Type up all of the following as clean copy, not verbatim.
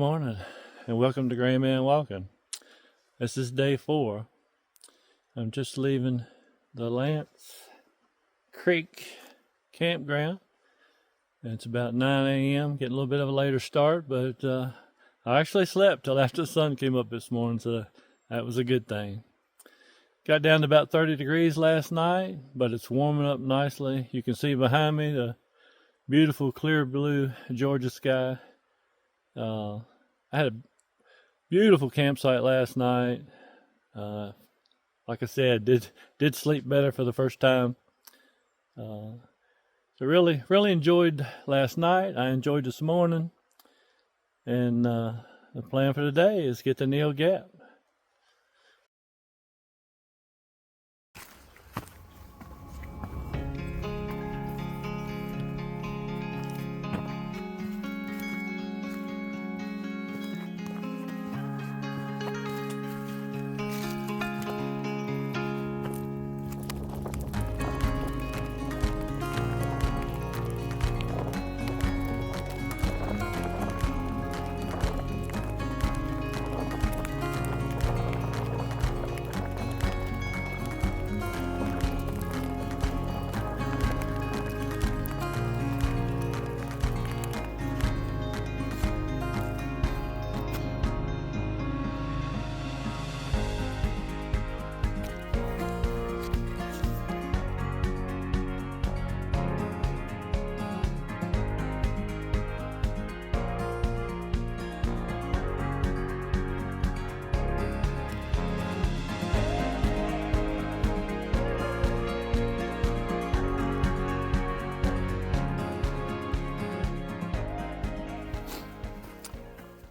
morning, and welcome to Gray Man Walking. This is day 4. I'm just leaving the Lance Creek Campground, and it's about 9 a.m. Getting a little bit of a later start, but I actually slept till after the sun came up this morning, so that was a good thing. Got down to about 30 degrees last night, but it's warming up nicely. You can see behind me the beautiful clear blue Georgia sky. I had a beautiful campsite last night. Like I said, did sleep better for the first time. So really enjoyed last night. I enjoyed this morning, and the plan for today is get to Neel Gap.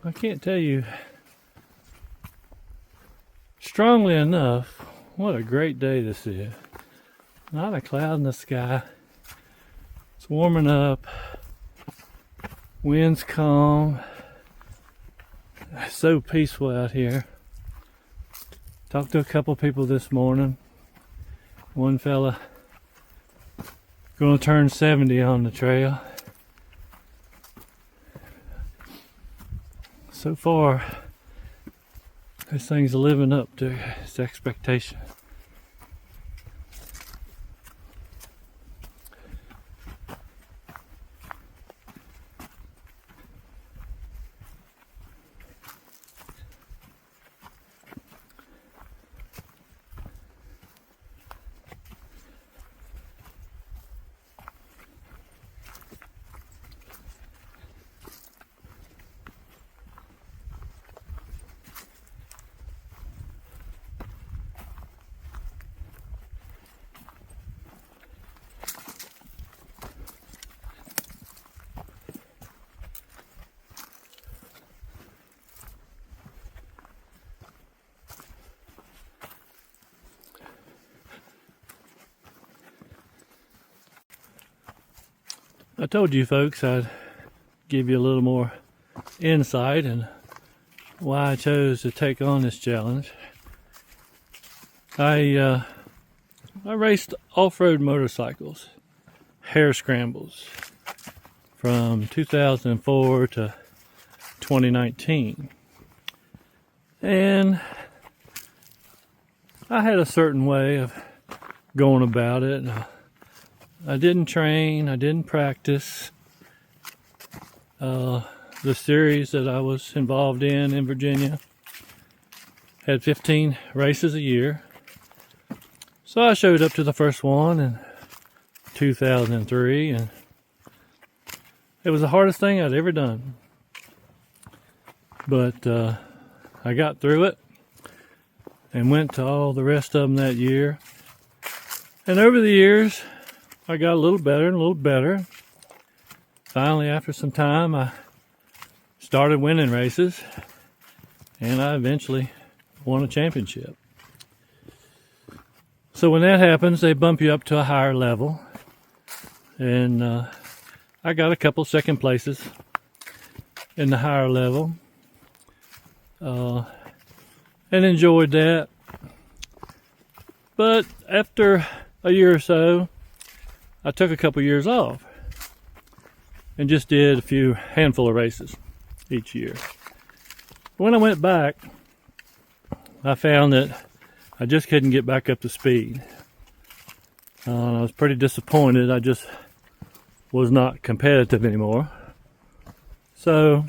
I can't tell you strongly enough what a great day this is. Not a cloud in the sky. It's warming up. Wind's calm. It's so peaceful out here. Talked to a couple people this morning. One fella gonna turn 70 on the trail. So far, this thing's living up to its expectation. I told you folks I'd give you a little more insight and why I chose to take on this challenge. I raced off-road motorcycles, hare scrambles, from 2004 to 2019. And I had a certain way of going about it. I didn't train, I didn't practice. The series that I was involved in Virginia had 15 races a year. So I showed up to the first one in 2003, and it was the hardest thing I'd ever done. But I got through it and went to all the rest of them that year. And over the years, I got a little better and a little better. Finally, after some time, I started winning races, and I eventually won a championship. So when that happens, they bump you up to a higher level, and I got a couple second places in the higher level, and enjoyed that. But after a year or so, I took a couple years off and just did a handful of races each year. When I went back, I found that I just couldn't get back up to speed. I was pretty disappointed. I just was not competitive anymore. So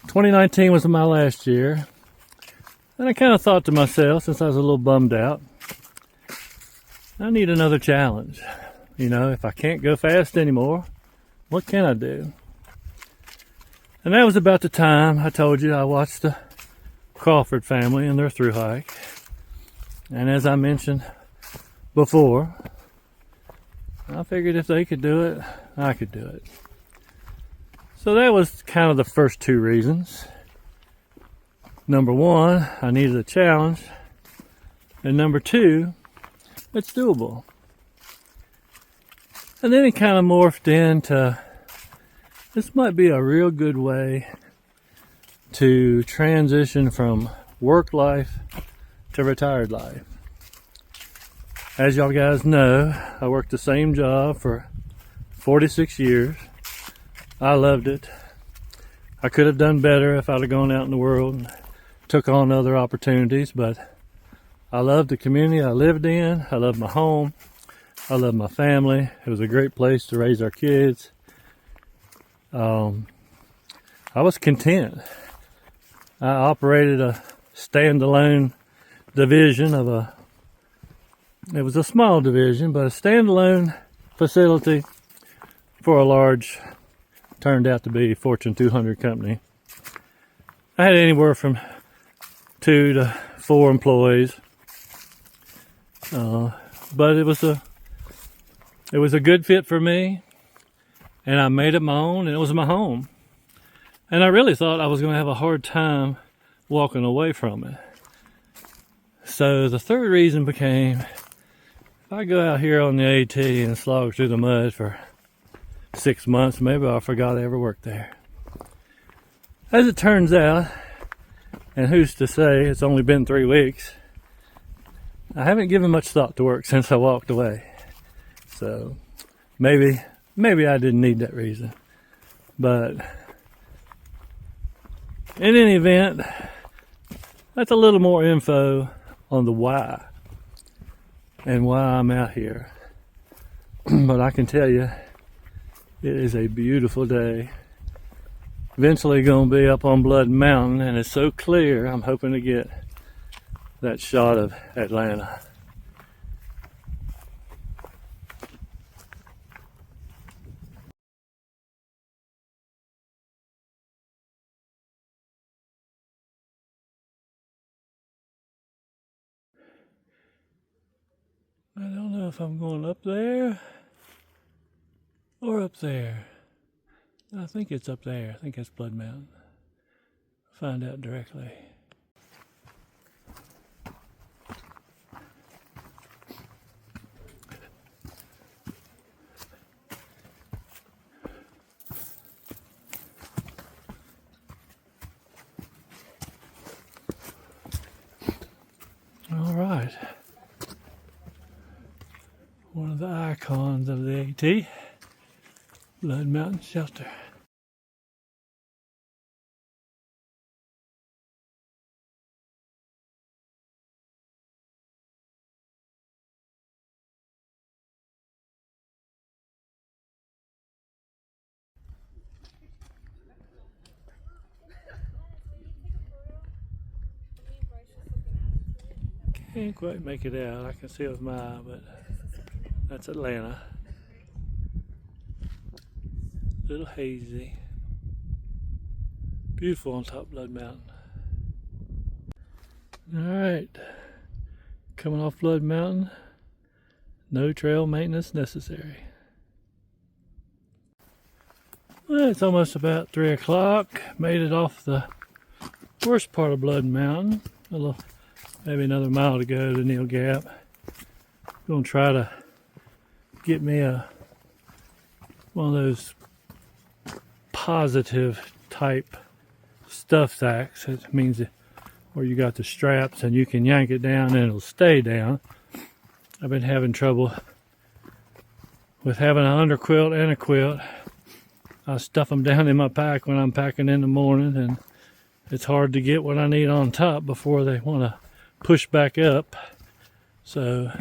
2019 was my last year, and I kind of thought to myself, since I was a little bummed out, I need another challenge. You know, if I can't go fast anymore, what can I do? And that was about the time I told you I watched the Crawford family and their thru hike. And as I mentioned before, I figured if they could do it, I could do it. So that was kind of the first two reasons. Number one, I needed a challenge. And number two, it's doable. And then it kind of morphed into, this might be a real good way to transition from work life to retired life. As y'all guys know, I worked the same job for 46 years. I loved it. I could have done better if I'd have gone out in the world and took on other opportunities, but I loved the community I lived in. I loved my home. I loved my family. It was a great place to raise our kids. I was content. I operated a standalone division of it was a small division, but a standalone facility for a large, turned out to be Fortune 200 company. I had anywhere from 2 to 4 employees, but it was a good fit for me, and I made it my own, and it was my home. And I really thought I was going to have a hard time walking away from it. So the third reason became, if I go out here on the AT and slog through the mud for 6 months, maybe I forgot I ever worked there. As it turns out, and who's to say, it's only been 3 weeks, I haven't given much thought to work since I walked away. So maybe I didn't need that reason. But in any event, that's a little more info on the why and why I'm out here. But I can tell you, it is a beautiful day. Eventually going to be up on Blood Mountain, and it's so clear, I'm hoping to get that shot of Atlanta. I don't know if I'm going up there or up there. I think it's up there. I think that's Blood Mountain. Find out directly. All right. One of the icons of the AT, Blood Mountain Shelter. Can't quite make it out. I can see it with my eye, but that's Atlanta. A little hazy. Beautiful on top of Blood Mountain. Alright. Coming off Blood Mountain. No trail maintenance necessary. Well, it's almost about 3 o'clock. Made it off the worst part of Blood Mountain. Maybe another mile to go to Neel Gap. Gonna try to get me one of those positive type stuff sacks. It means where you got the straps and you can yank it down and it'll stay down. I've been having trouble with having an underquilt and a quilt. I stuff them down in my pack when I'm packing in the morning, and it's hard to get what I need on top before they want to push back up. So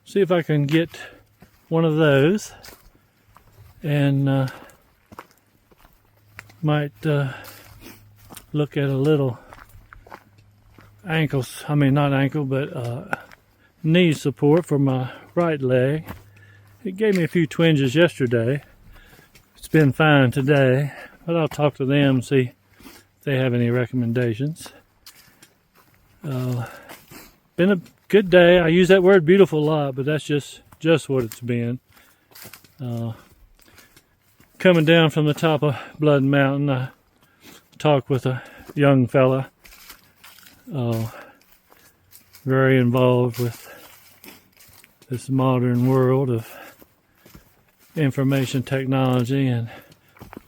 see if I can get one of those, and might look at a little knee support for my right leg. It gave me a few twinges yesterday. It's been fine today, but I'll talk to them and see if they have any recommendations. Been a good day. I use that word beautiful a lot, but that's just what it's been. Coming down from the top of Blood Mountain, I talked with a young fella, very involved with this modern world of information technology and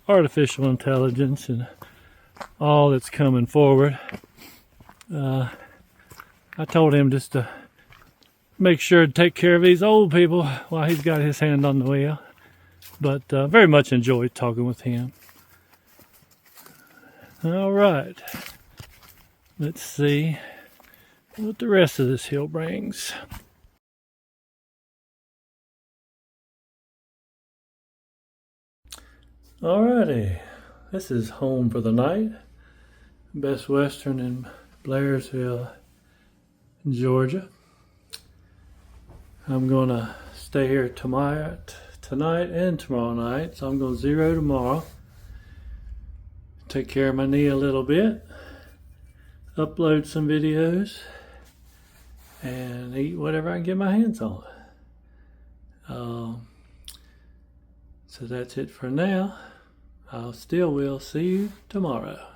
artificial intelligence and all that's coming forward. I told him just to make sure to take care of these old people while he's got his hand on the wheel. But very much enjoyed talking with him. All right. Let's see what the rest of this hill brings. Alrighty. This is home for the night. Best Western in Blairsville, Georgia. I'm going to stay here tonight and tomorrow night, so I'm going to zero tomorrow. Take care of my knee a little bit, upload some videos, and eat whatever I can get my hands on. So that's it for now. I still will see you tomorrow.